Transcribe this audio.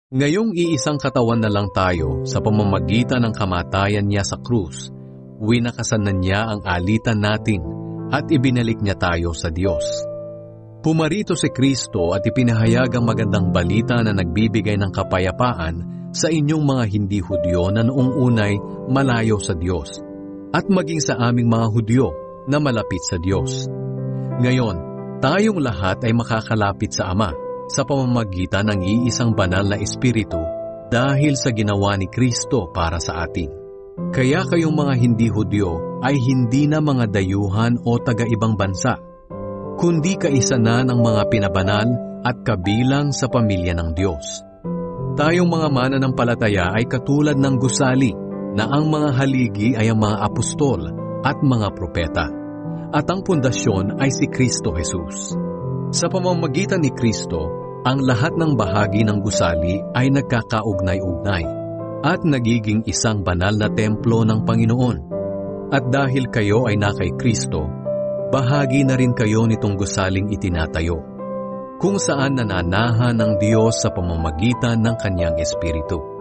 Ngayong iisang katawan na lang tayo sa pamamagitan ng kamatayan niya sa krus, winakasan na niya ang alitan natin at ibinalik niya tayo sa Diyos. Pumarito si Kristo at ipinahayag ang magandang balita na nagbibigay ng kapayapaan sa inyong mga hindi Hudyo na noong unay malayo sa Diyos, at maging sa aming mga Hudyo na malapit sa Diyos. Ngayon, tayong lahat ay makakalapit sa Ama sa pamamagitan ng iisang banal na Espiritu dahil sa ginawa ni Kristo para sa atin. Kaya kayong mga hindi Hudyo ay hindi na mga dayuhan o taga-ibang bansa, kundi kaisa na ng mga pinabanal at kabilang sa pamilya ng Diyos. Tayong mga mananampalataya ay katulad ng gusali na ang mga haligi ay ang mga apostol at mga propeta, at ang pundasyon ay si Kristo Jesus. Sa pamamagitan ni Kristo, ang lahat ng bahagi ng gusali ay nagkakaugnay-ugnay at nagiging isang banal na templo ng Panginoon. At dahil kayo ay na kay Kristo, bahagi na rin kayo nitong gusaling itinatayo, kung saan nananahan ng Diyos sa pamamagitan ng Kanyang Espiritu.